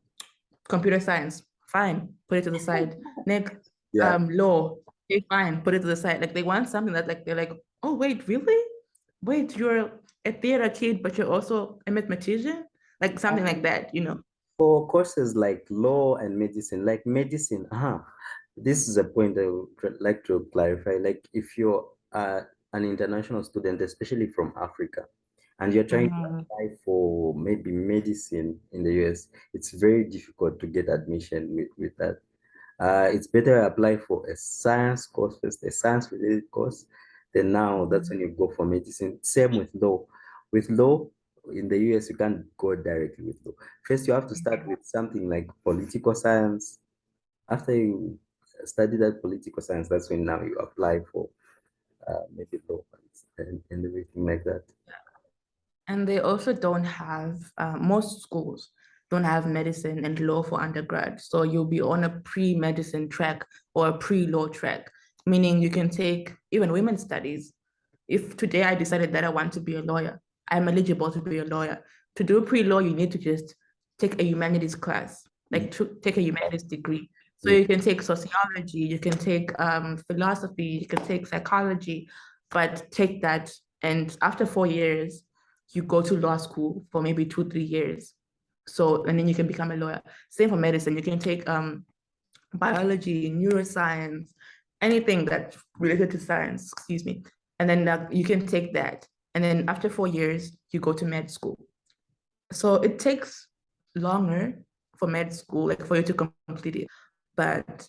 computer science, fine, put it to the side. Next, Yeah. law, okay, fine, put it to the side. Like they want something that like they're like, oh wait, really? Wait, you're a theater kid, but you're also a mathematician? Like something like that. For courses like law and medicine, like medicine, this is a point I would like to clarify. Like, if you're an international student, especially from Africa, and you're trying to Mhm. apply for maybe medicine in the US, it's very difficult to get admission with that. It's better apply for a science course first, a science related course. Then now that's when you go for medicine. Same with law. With law in the US, you can't go directly with law. First, you have to start with something like political science. After you study that political science, that's when now you apply for maybe law and everything like that. And they also don't have, most schools don't have medicine and law for undergrad. So you'll be on a pre-medicine track or a pre-law track, meaning you can take even women's studies. If today I decided that I want to be a lawyer, I'm eligible to be a lawyer. To do pre-law, you need to just take a humanities class, like to take a humanities degree. So Yeah. you can take sociology, you can take philosophy, you can take psychology, but take that, and after 4 years, you go to law school for maybe 2, 3 years. So, and then you can become a lawyer. Same for medicine. You can take biology, neuroscience, anything that's related to science, excuse me. And then you can take that. And then after 4 years, you go to med school. So it takes longer for med school, like for you to complete it. But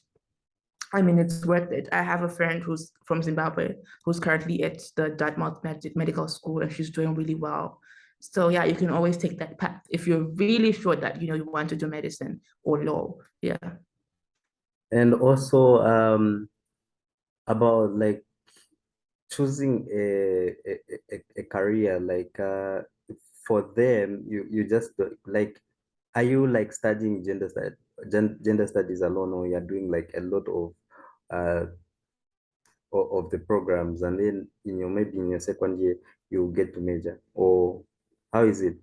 I mean, it's worth it. I have a friend who's from Zimbabwe who's currently at the Dartmouth Medical School, and she's doing really well. So yeah, you can always take that path if you're really sure that you want to do medicine or law. Yeah. And also about like choosing a career, like for them, you just like, are you like studying gender studies alone, or you're doing like a lot uh of the programs, and then in your maybe in your second year you get to major, or how is it?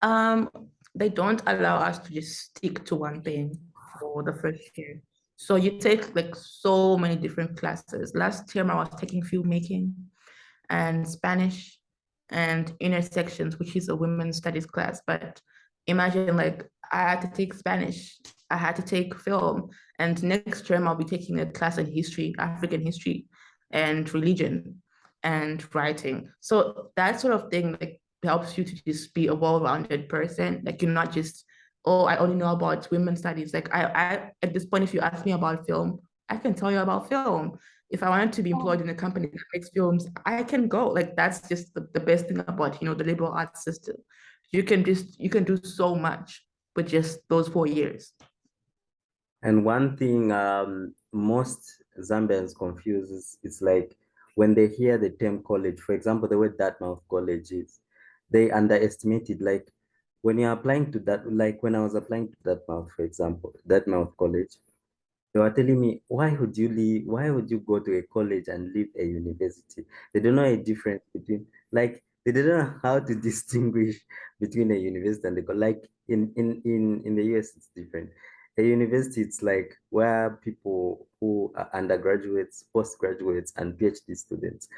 Um, they don't allow us to just stick to one thing for the first year. So you take like so many different classes. Last term I was taking filmmaking and Spanish and intersections, which is a women's studies class. But imagine like I had to take Spanish, I had to take film, and next term I'll be taking a class in history, African history, and religion and writing. So that sort of thing like helps you to just be a well-rounded person. Like you're not just, oh, I only know about women's studies. Like I at this point, if you ask me about film, I can tell you about film. If I wanted to be employed in a company that makes films, I can go. Like that's just the best thing about, the liberal arts system. You can do so much with just those 4 years. And one thing most Zambians confuse is, it's like when they hear the term college, for example, the way Dartmouth College is, they underestimate it. Like when you're applying to that, like when I was applying to Dartmouth, for example, Dartmouth College, they were telling me, why would you go to a college and leave a university? They don't know a difference between, like, they don't know how to distinguish between a university and the college. Like in the US, it's different. A university, it's like where people who are undergraduates, postgraduates, and PhD students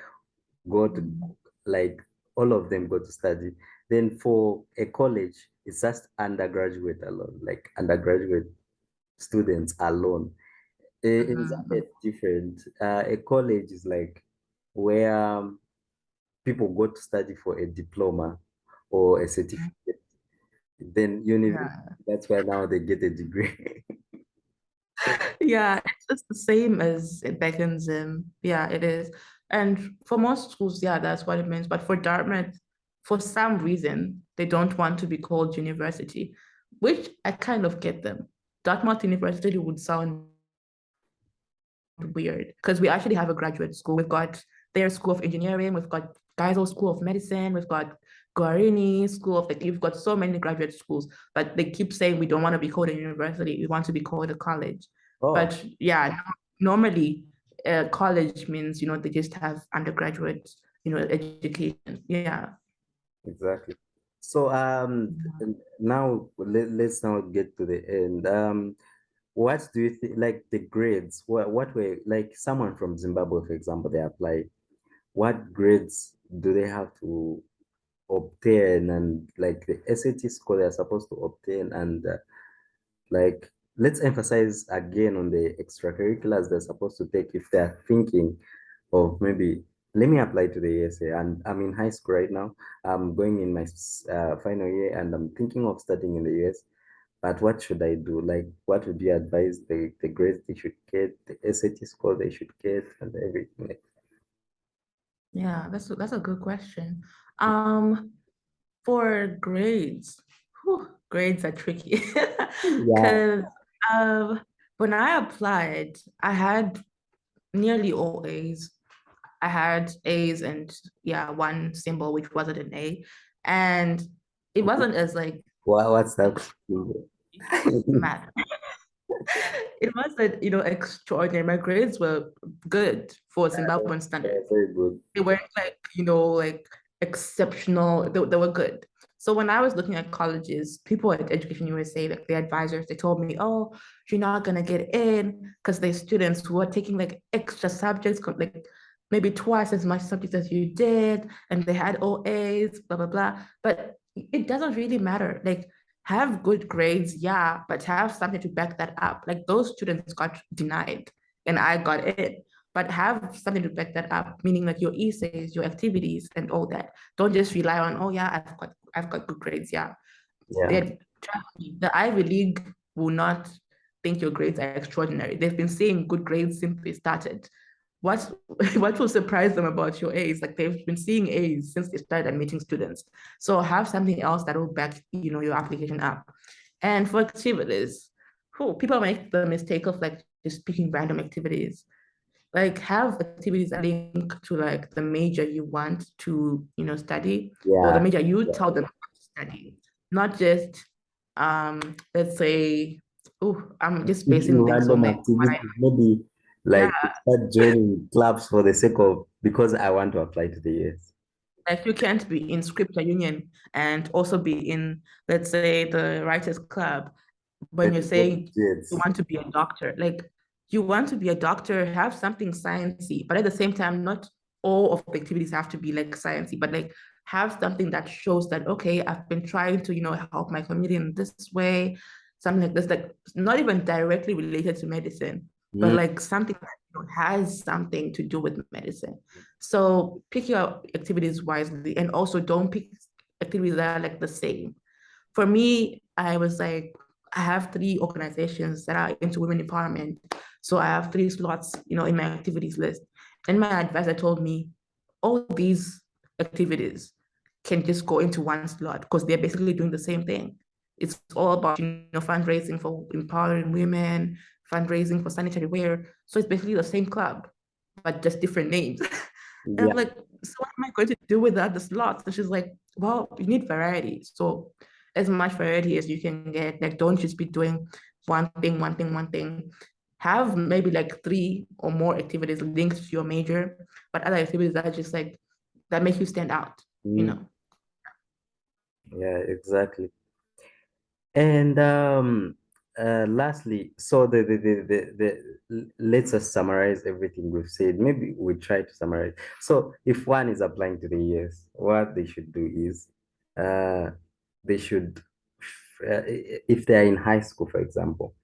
go to, Mhm. like, all of them go to study. Then for a college, it's just undergraduate alone, like undergraduate students alone. In Zambia, Mhm. it's different. A college is like where people go to study for a diploma or a certificate. Then university, Yeah. that's where now they get a degree. Yeah, it's just the same as it beckons him. Yeah, it is. And for most schools, yeah, that's what it means. But for Dartmouth, for some reason, they don't want to be called university, which I kind of get them. Dartmouth University would sound weird because we actually have a graduate school. We've got their School of Engineering, we've got Geisel School of Medicine, we've got Guarini School of, like, we've got so many graduate schools, but they keep saying we don't want to be called a university, we want to be called a college. Oh, But yeah, normally college means, they just have undergraduate, education. Yeah. exactly. So now let's now get to the end. What do you think, like the grades? What were, like, someone from Zimbabwe, for example, they apply. What grades do they have to obtain, and like the SAT score they're supposed to obtain, and like let's emphasize again on the extracurriculars they're supposed to take if they're thinking of maybe let me apply to the ESA. And I'm in high school right now. I'm going in my final year and I'm thinking of studying in the US. But what should I do? Like, what would you advise the grades they should get, the SAT score they should get, and everything? Like, Yeah, that's a good question. Um, for grades, grades are tricky yeah, because when I applied, I had nearly all A's. I had A's and yeah, one symbol which wasn't an A, and it wasn't as like what's that? math. It wasn't, extraordinary. My grades were good for Zimbabwean Yeah, standards. very good. They weren't like, like exceptional. They were good. So when I was looking at colleges, people at Education USA, like the advisors, they told me, oh, you're not gonna get in because there's students who are taking like extra subjects, like maybe twice as much subjects as you did, and they had all A's, blah, blah, blah. But it doesn't really matter. Like have good grades, yeah, but have something to back that up. Like those students got denied and I got in, but have something to back that up, meaning like your essays, your activities, and all that. Don't just rely on, oh yeah, I've got good grades. Yeah. Yeah, They, trust me, the Ivy League will not think your grades are extraordinary. They've been seeing good grades since they started. What what will surprise them about your A's? Like they've been seeing A's since they started admitting students. So have something else that will back, your application up. And for activities, people make the mistake of like just picking random activities. Like have activities that link to like the major you want to, study, or the yeah. major you Yeah. tell them to study, not just let's say, oh, I'm just Picking basing things on random like what I activities, maybe yeah, like start joining clubs for the sake of because I want to apply to the US. like you can't be in scripture union and also be in, let's say, the writers club when Let's you're go saying you Jets. want to be a doctor. Like you want to be a doctor, have something sciencey, but at the same time, not all of the activities have to be like sciencey, but like have something that shows that okay, I've been trying to, help my community in this way, something like this, like not even directly related to medicine, but Mm, like something that has something to do with medicine. So pick your activities wisely, and also don't pick activities that are like the same. For me, I was like, I have three organizations that are into women empowerment. So I have three slots, in my activities list. And my advisor told me all these activities can just go into one slot because they're basically doing the same thing. It's all about, fundraising for empowering women, fundraising for sanitary wear. So it's basically the same club, but just different names. And I'm yeah. like, so what am I going to do with the other slots? And she's like, well, you need variety. So as much variety as you can get. Like, don't just be doing one thing, one thing, one thing. Have maybe like three or more activities linked to your major, but other activities that are just like that make you stand out, you Mm, know. yeah, exactly. And lastly, so let's just summarize everything we've said. Maybe we try to summarize. So if one is applying to the US, what they should do is uh they should if they're in high school, for example,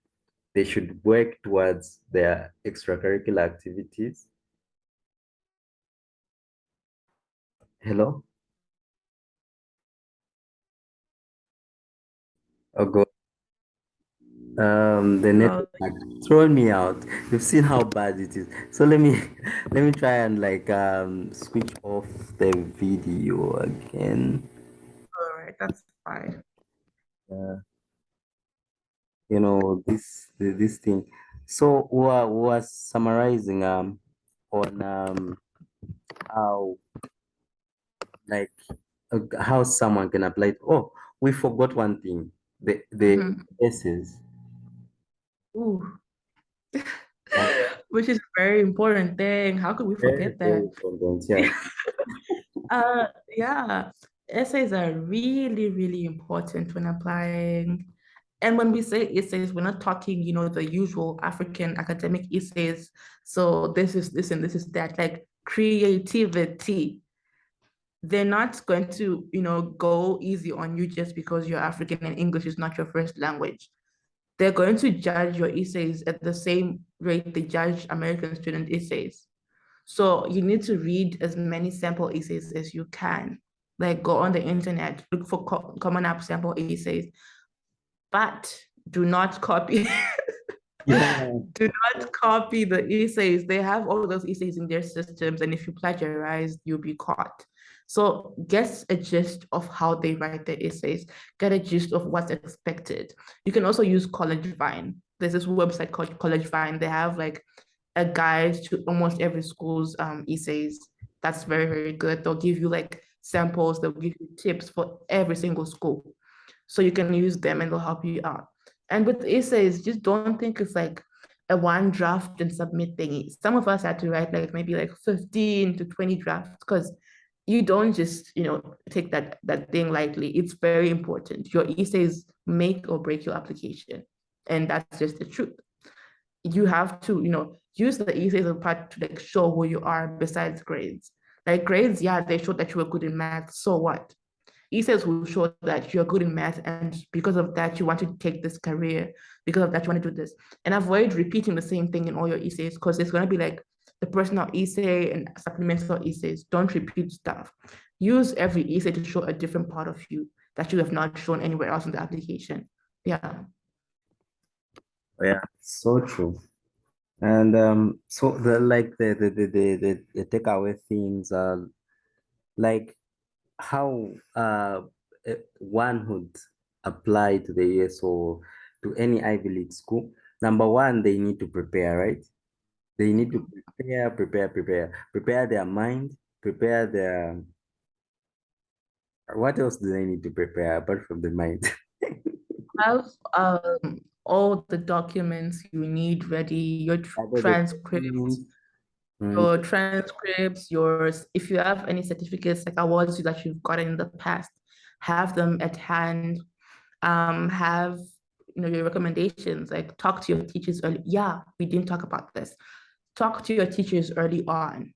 they should work towards their extracurricular activities. Hello? Oh, go. The So network had thrown me out. You've seen how bad it is. So let me let me try and like switch off the video again. all right, that's fine. Uh, this thing. So we are summarizing on how like how someone can apply. Oh, we forgot one thing. The Mhm. essays. Ooh. Uh, Which is a very important thing. How could we very forget very that? important. Yeah. Yeah, essays are really, really important when applying. And when we say essays, we're not talking, the usual African academic essays. So this is this and this is that, like creativity. They're not going to, go easy on you just because you're African and English is not your first language. they're going to judge your essays at the same rate they judge American student essays. So you need to read as many sample essays as you can. Like go on the internet, look for common app sample essays, but do not copy. Yeah. Do not copy the essays. They have all those essays in their systems, and if you plagiarize, you'll be caught. So get a gist of how they write their essays, get a gist of what's expected. You can also use College Vine. There's this website called College Vine. They have like a guide to almost every school's essays. That's very, very good. They'll give you like samples, they'll give you tips for every single school. So you can use them and they'll help you out. And with essays, just don't think it's like a one draft and submit thingy. Some of us had to write like maybe like 15 to 20 drafts because you don't just, take that thing lightly. It's very important. Your essays make or break your application. And that's just the truth. You have to, use the essays as a part to like show who you are besides grades. Like grades, yeah, they show that you were good in math. So what? Essays will show that you're good in math, and because of that, you want to take this career. Because of that, you want to do this. And avoid repeating the same thing in all your essays because it's going to be like the personal essay and supplemental essays. Don't repeat stuff. Use every essay to show a different part of you that you have not shown anywhere else in the application. Yeah. Yeah, so true. And so the like the takeaway themes are like how one would apply to the US or to any Ivy League school. Number one, they need to prepare, right? They need to prepare their mind, prepare their, what else do they need to prepare apart from the mind? Have all the documents you need ready, your Other the transcripts, documents, mm, your transcripts, yours, if you have any certificates like awards that you've gotten in the past, have them at hand. Have your recommendations, like talk to your teachers early. Yeah, we didn't talk about this. Talk to your teachers early on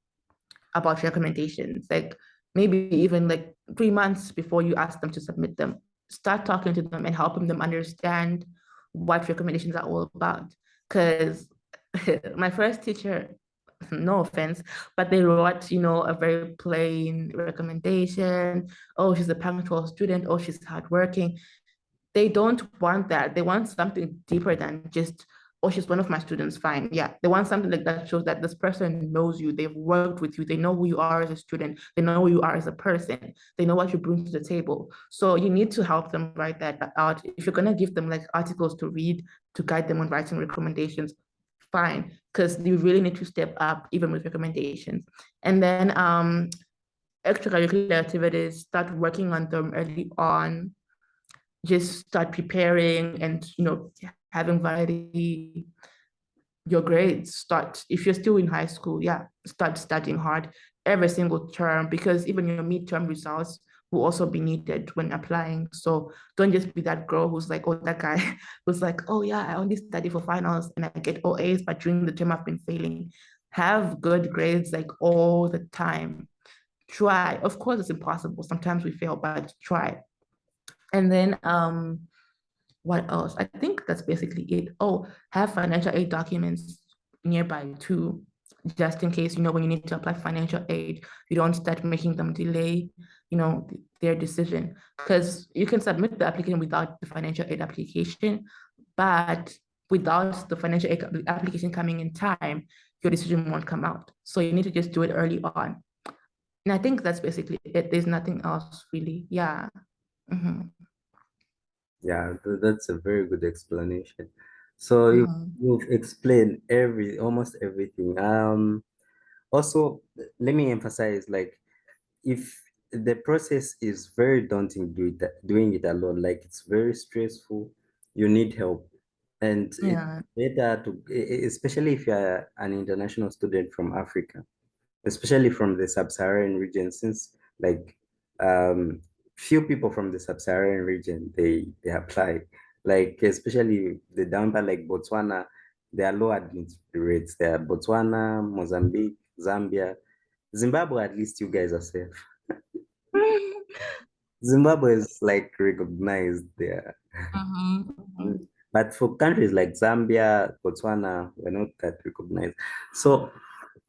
about recommendations, like maybe even like 3 months before you ask them to submit them. Start talking to them and helping them understand what recommendations are all about. Because my first teacher, no offense, but they wrote, a very plain recommendation. Oh, she's a punctual student. Oh, she's hardworking. They don't want that. They want something deeper than just, oh, she's one of my students, fine. Yeah. They want something like that shows that this person knows you, they've worked with you, they know who you are as a student, they know who you are as a person, they know what you bring to the table. So you need to help them write that out. If you're gonna give them like articles to read to guide them on writing recommendations, fine, because you really need to step up even with recommendations. And then extracurricular activities, start working on them early on, just start preparing and having variety. Your grades start, if you're still in high school, yeah, start studying hard every single term, because even your midterm results will also be needed when applying. So don't just be that girl who's like, oh, that guy who's like, oh yeah, I only study for finals and I get all A's, but during the term I've been failing. Have good grades like all the time. Try. Of course it's impossible, sometimes we fail, but try. And then what else? I think that's basically it. Oh, have financial aid documents nearby too, just in case, when you need to apply financial aid, you don't start making them delay, their decision. Because you can submit the application without the financial aid application, but without the financial aid application coming in time, your decision won't come out. So you need to just do it early on. And I think that's basically it. There's nothing else really. Yeah. Mhm. yeah, that's a very good explanation. So Mhm. you've explained almost everything. Also, let me emphasize, like, if the process is very daunting, doing it alone, like it's very stressful, you need help. And it's Yeah. better to, especially if you're an international student from Africa, especially from the sub-Saharan region, since like um few people from the sub-Saharan region they apply, like especially the down part like Botswana, there are low admit rates there. Botswana, Mozambique, Zambia, Zimbabwe, at least you guys are safe. Zimbabwe is like recognized there. Mhm, mhm. But for countries like Zambia, Botswana, we're not that recognized. So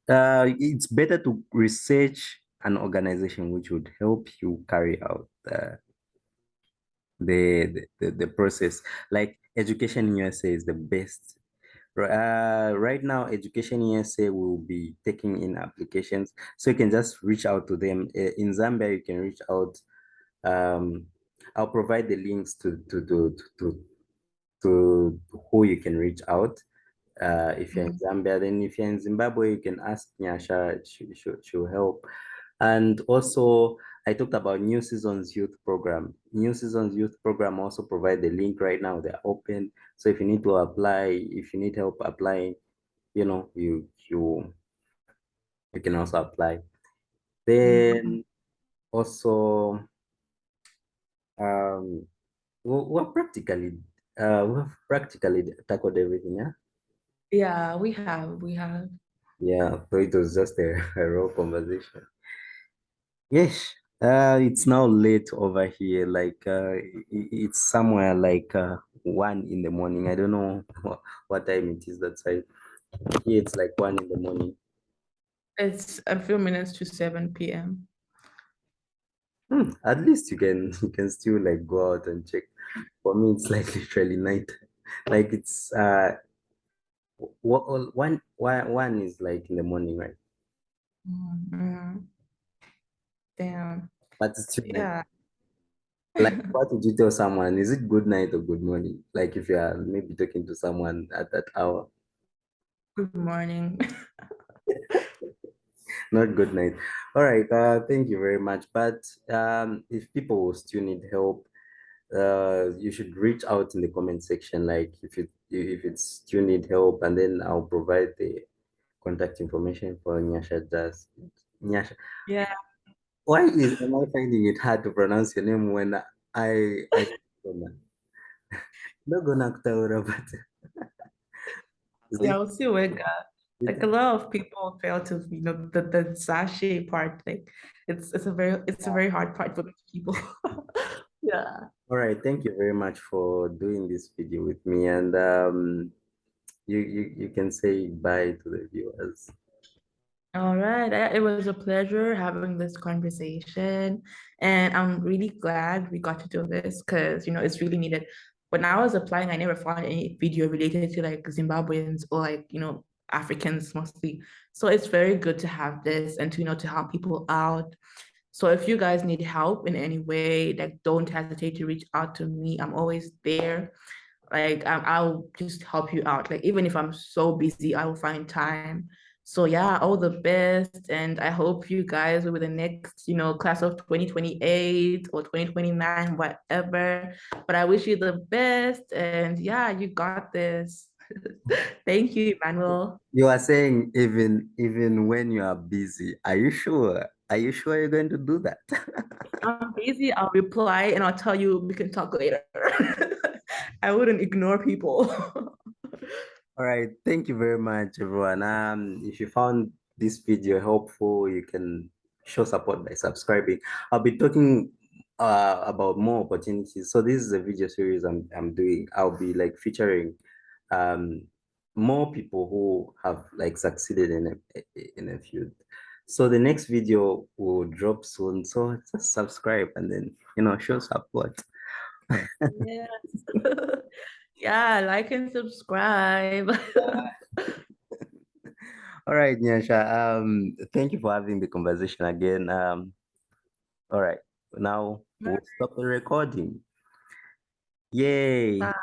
it's better to research an organization which would help you carry out the process. Like Education USA is the best. Right now, Education USA will be taking in applications, so you can just reach out to them. In Zambia, you can reach out. Um, I'll provide the links to who you can reach out. If you're in Mm. Zambia, then if you're in Zimbabwe, you can ask Nyasha, she'll help. And also, I talked about New Seasons Youth Program. New Seasons Youth Program also provide the link right now. They're open. So if you need to apply, if you need help applying, you can also apply. Mm. Then also, um, we've practically tackled everything, yeah? Yeah, we have. Yeah, so it was just a raw conversation. Yes, it's now late over here. Like, it's somewhere like 1 in the morning. I don't know what time it is that side. Here it's like 1 in the morning. It's a few minutes to 7 p.m. At least you can you can still like go out and check. For me, it's like literally night. Like it's one is like in the morning, right? Mm. Damn. But it's still night. Yeah. Like, what would you tell someone? Is it good night or good morning? Like, if you are maybe talking to someone at that hour, Good morning. not good night. All right. Thank you very much. But if people will still need help, you should reach out in the comment section. Like, if it's still need help, and then I'll provide the contact information for Nyasha. Just Nyasha. Yeah. Am I finding it hard to pronounce your name when I not gonna but is Yeah, it? I'll see where like a lot of people fail to, the sachet part. Like it's a very hard part for these people. Yeah. All right, thank you very much for doing this video with me, and you can say bye to the viewers. All right. It was a pleasure having this conversation. And I'm really glad we got to do this because, it's really needed. When I was applying, I never found any video related to like Zimbabweans or like, Africans mostly. So it's very good to have this and to help people out. So if you guys need help in any way, like don't hesitate to reach out to me. I'm always there. Like I'll just help you out. Like even if I'm so busy, I will find time. So yeah, all the best. And I hope you guys will be the next, class of 2028 or 2029, whatever. But I wish you the best. And yeah, you got this. Thank you, Emmanuel. You are saying even when you are busy. Are you sure? Are you sure you're going to do that? I'm busy. I'll reply and I'll tell you we can talk later. I wouldn't ignore people. All right, thank you very much, everyone. If you found this video helpful, you can show support by subscribing. I'll be talking about more opportunities. So this is a video series I'm doing. I'll be like featuring um more people who have like succeeded in a field. So the next video will drop soon. So just subscribe and then show support. Yes. Yeah, like and subscribe. All right, Nyasha. Thank you for having the conversation again. All right, now we'll stop the recording. Yay! Bye.